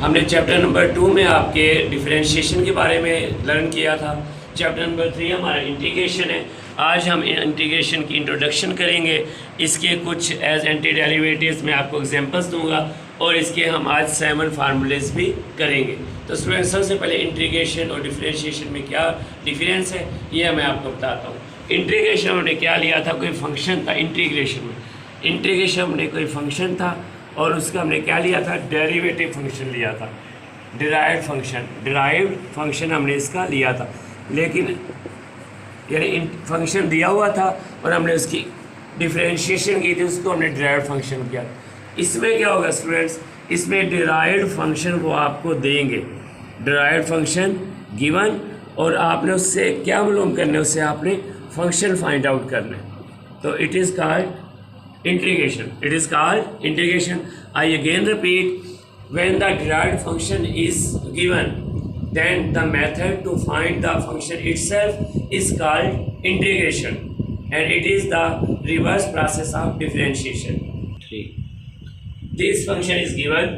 हमने chapter number 2 में आपके डिफरेंशिएशन के बारे में लर्न किया था। चैप्टर नंबर 3 हमारा इंटीग्रेशन है। आज हम इंटीग्रेशन की इंट्रोडक्शन करेंगे। इसके कुछ एज एंटी डेरिवेटिव्स में आपको एग्जांपल्स दूंगा और इसके हम आज 7 फार्मूलेज भी करेंगे। तो स्टूडेंट्स, सबसे पहले इंटीग्रेशन और डिफरेंशिएशन में क्या डिफरेंस है ये मैं आपको बताता हूँ। इंटीग्रेशन हमने क्या लिया था, कोई फंक्शन था। इंटीग्रेशन हमने कोई फंक्शन था और उसका हमने क्या लिया था, डेरिवेटिव फंक्शन लिया था, डिराइव्ड फंक्शन हमने इसका लिया था। लेकिन यानी फंक्शन दिया हुआ था और हमने उसकी डिफरेंशिएशन की थी, उसको हमने डिराइव्ड फंक्शन किया। इसमें क्या होगा स्टूडेंट्स, इसमें डिराइव्ड फंक्शन वो आपको देंगे, डिराइव्ड फंक्शन गिवन, और आपने उससे क्या मालूम करना है, उससे आपने फंक्शन फाइंड आउट करना है। तो it is called integration. I again repeat, when the derived function is given, then the method to find the function itself is called integration, and it is the reverse process of differentiation. This function is given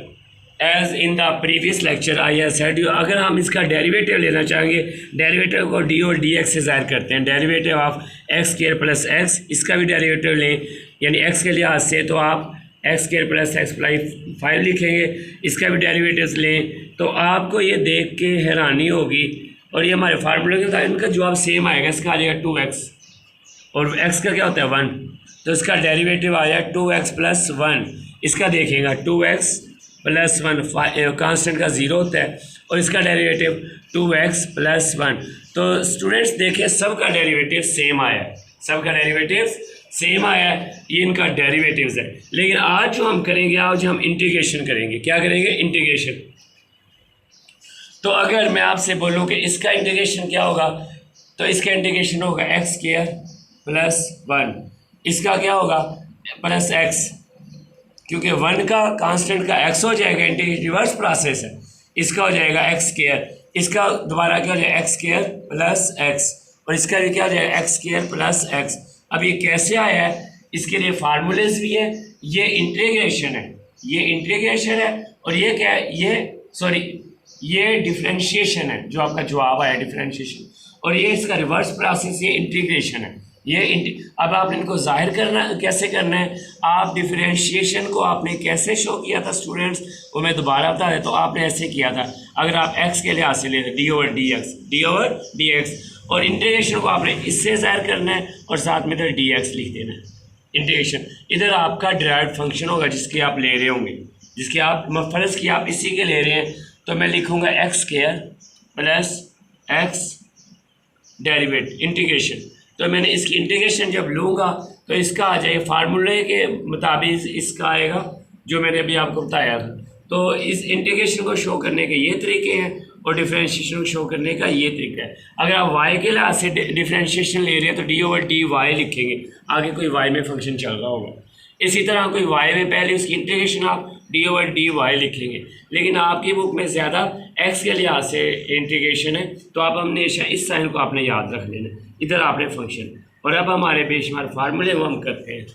as in the previous lecture I have said you, अगर हम इसका derivative लेना चाहेंगे, derivative को D और D x से ज़ाहिर करते हैं। Derivative of x square plus x, इसका भी डेरिवेटिव लें, यानी एक्स के लिहाज से तो आप x square plus x plus 5 लिखेंगे। इसका भी डेरिवेटिव लें तो आपको ये देख के हैरानी होगी, और ये हमारे फार्मूले के साथ इनका जवाब सेम आएगा। इसका आ जाएगा 2x और x का क्या होता है 1, तो इसका डेरिवेटिव आया 2x प्लस 1। इसका देखेगा 2x प्लस 1, कांस्टेंट का 0 होता है, और इसका डेरिवेटिव 2x प्लस 1। तो स्टूडेंट्स देखिए, सबका डेरिवेटिव सेम आया है, ये इनका डेरिवेटिव्स है। लेकिन आज जो हम करेंगे, आज हम इंटीग्रेशन करेंगे। क्या करेंगे? इंटीग्रेशन। तो अगर मैं आपसे बोलूँ कि इसका इंटीग्रेशन क्या होगा, तो इसका इंटीग्रेशन होगा एक्स स्क्वायर प्लस 1। इसका क्या होगा? प्लस एक्स, क्योंकि 1 का कांस्टेंट का x हो जाएगा, इंटीग्रेशन रिवर्स प्रोसेस है। इसका हो जाएगा एक्स स्क्वायर, इसका दोबारा क्या हो जाएगा एक्स स्क्वायर प्लस एक्स, और इसका भी क्या हो जाएगा एक्स स्क्वायर प्लस एक्स। अब ये कैसे आया है, इसके लिए फार्मूलेज भी है। ये इंटीग्रेशन है, और ये क्या है, ये डिफरेंशिएशन है, जो आपका जवाब आया डिफरेंशिएशन, और ये इसका रिवर्स प्रोसेस, ये इंटीग्रेशन है। अब आपने इनको जाहिर कैसे करना है, आप डिफरेंशिएशन को आपने कैसे शो किया था स्टूडेंट्स, वो मैं दोबारा बता दें। तो आपने ऐसे किया था, अगर आप x के लिहाज से लेते डी ओवर डी एक्स, और इंटीग्रेशन को आपने इससे जाहिर करना है और साथ में इधर डी एक्स लिख देना है। इंटीग्रेशन इधर आपका डिराइव्ड फंक्शन होगा जिसके आप ले रहे होंगे, जिसके आप फर्ज की आप इसी के ले रहे हैं, तो मैं लिखूँगा x square plus x derivative integration. तो मैंने इसकी इंटीग्रेशन जब लूँगा तो इसका आ जाएगा फार्मूले के मुताबिक, इसका आएगा जो मैंने अभी आपको बताया था। तो इस इंटीग्रेशन को शो करने के ये तरीके हैं और डिफरेंशिएशन को शो करने का ये तरीका है। अगर आप y के लिहाज से डिफरेंशिएशन ले रहे हैं तो डी ओवर डी वाई लिखेंगे, आगे कोई y में फंक्शन चल रहा होगा। इसी तरह कोई y में पहले उसकी इंटीग्रेशन आप डी ओवर डी वाई लिखेंगे, लेकिन आपकी बुक में ज़्यादा x के लिहाज से इंटीग्रेशन है, तो आप हमेशा इस साइन को आपने याद रख लेना, इधर आपने फंक्शन। और अब हमारे बेशुमार फार्मूले वो हम करते हैं।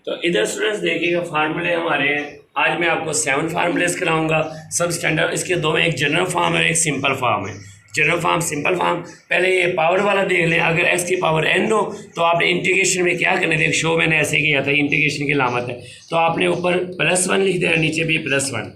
तो इधर स्टूडेंट्स देखिएगा, फार्मूले हमारे हैं। आज मैं आपको 7 फार्मूलेस कराऊंगा, सब स्टैंडर्ड। इसके दो में, एक जनरल फॉर्म है, एक सिंपल फॉर्म है। जनरल फॉर्म, सिंपल फॉर्म, पहले ये पावर वाला देख लें। अगर x की पावर n हो तो आपने इंटीग्रेशन में क्या करना है, शो मैंने ऐसे किया था, इंटीग्रेशन की अलामत है, तो आपने ऊपर +1 लिख दिया, नीचे भी +1।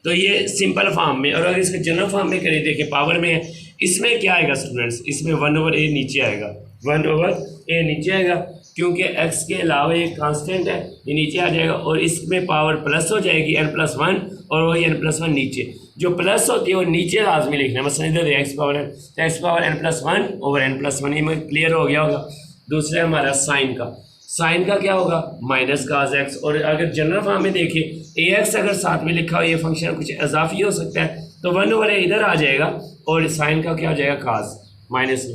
तो ये सिंपल फॉर्म में। और अगर इसको जनरल फॉर्म में करें, देखिए पावर में है, इसमें क्या आएगा स्टूडेंट्स, इसमें 1/a नीचे आएगा, 1/a नीचे आएगा, क्योंकि x के अलावा एक कांस्टेंट है, ये नीचे आ जाएगा, और इसमें पावर प्लस हो जाएगी n+1, और वही n+1 नीचे। जो प्लस होती है वो नीचे लाजमी लिखना है, मतलब इधर x पावर है, तो x power n+1 over n+1, ये क्लियर हो गया होगा। दूसरे हमारा साइन का क्या होगा, माइनस काज x। और अगर जनरल फॉर्म में देखिए ax अगर साथ में लिखा हो, ये फंक्शन कुछ इजाफी हो सकता है, तो 1/a इधर आ जाएगा, और साइन का क्या हो जाएगा, काज, माइनस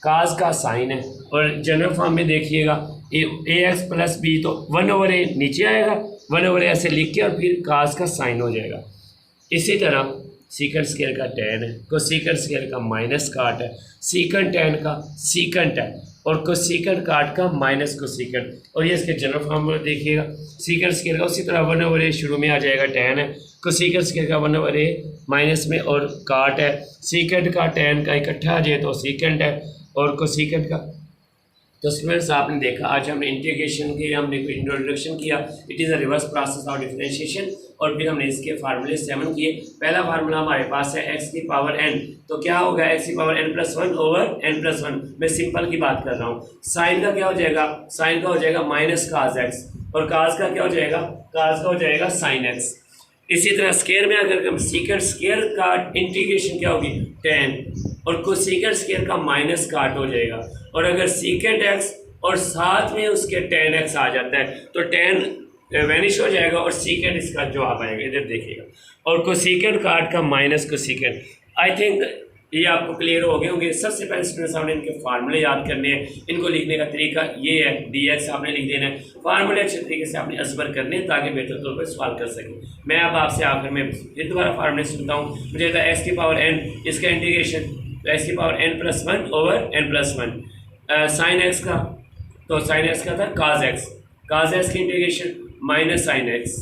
काज का साइन है। और जनरल फॉर्म में देखिएगा ax प्लस b, तो 1/a नीचे आएगा, 1/a ऐसे लिख के, और फिर काज का साइन हो जाएगा। इसी तरह सीकेंट स्क्वायर का tan है, कोसीकेंट स्क्वायर का माइनस काट है, सीकेंट tan का सीकेंट है, और कोसीकेंट काट का माइनस कोसीकेंट। और ये इसके जनरल फॉर्म में देखिएगा, सीकेंट स्क्वायर का उसी तरह 1/a शुरू में आ जाएगा tan है, कोसेकेंट स्क्वायर का 1/a माइनस में, और काट है सीकेंट का tan का इकट्ठा आ जाए तो सीकेंट है, और कोसेकेंट का। तो स्टूडेंट्स आपने देखा आज हमने इंटीग्रेशन के हमने इंट्रोडक्शन किया, it is a reverse process of differentiation, और फिर हमने इसके फार्मूले 7 किए। पहला फार्मूला हमारे पास है x की पावर n, तो क्या होगा x की पावर n+1 ओवर n+1। मैं सिंपल की बात कर रहा हूँ। साइन का क्या हो जाएगा, साइन का हो जाएगा माइनस काज x, और काज का क्या हो जाएगा, काज का हो जाएगा साइन x। इसी तरह स्केयर में अगर हम सीकेंट स्केयर का इंटीग्रेशन क्या होगी tan, और कोसेकेंट स्केयर का माइनस काट हो जाएगा, और अगर सीकेंट x और साथ में उसके tan x आ जाता है तो tan वैनिश हो जाएगा और सीकेंट इसका जवाब आएगा, इधर देखिएगा, और कोसेकेंट काट का माइनस कोसेकेंट। आई थिंक ये आपको क्लियर हो गए होंगे। सबसे पहले स्टूडेंट्स आपने इनके फार्मूले याद करने हैं, इनको लिखने का तरीका ये है, dx आपने लिख देना है, फार्मूले अच्छे तरीके से आपने असबर करने हैं ताकि बेहतर तौर पर सवाल कर सकें। मैं अब आपसे आखिर में फिर दोबारा फार्मूले सुनता हूँ। मुझे था x की पावर n, इसका इंटीग्रेशन x की power n+1 over n+1, sine x का, तो साइन x का था काज x, काज x की इंटीग्रेशन माइनस साइन x,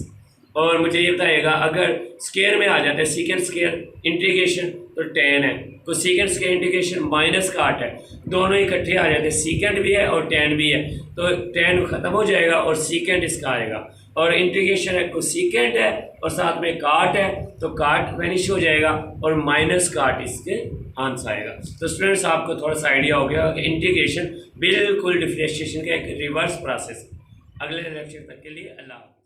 और मुझे ये बताएगा अगर स्केयर में आ जाता है सीकेंट स्केयर इंटीग्रेशन तो tan है, तो सीकेंट स्केयर इंटीग्रेशन माइनस काट है, दोनों इकट्ठे आ जाते हैं, सीकेंट भी है और tan भी है, तो tan ख़त्म हो जाएगा और सीकेंट इसका आएगा, और इंटीग्रेशन है कोसेकेंट है और साथ में काट है, तो काट वैनिश हो जाएगा और माइनस काट इसके आंसर आएगा। तो स्टूडेंट्स आपको थोड़ा सा आइडिया हो गया कि इंटीग्रेशन बिल्कुल डिफरेंशिएशन का एक रिवर्स प्रोसेस। अगले लेक्चर तक के लिए अल्लाह।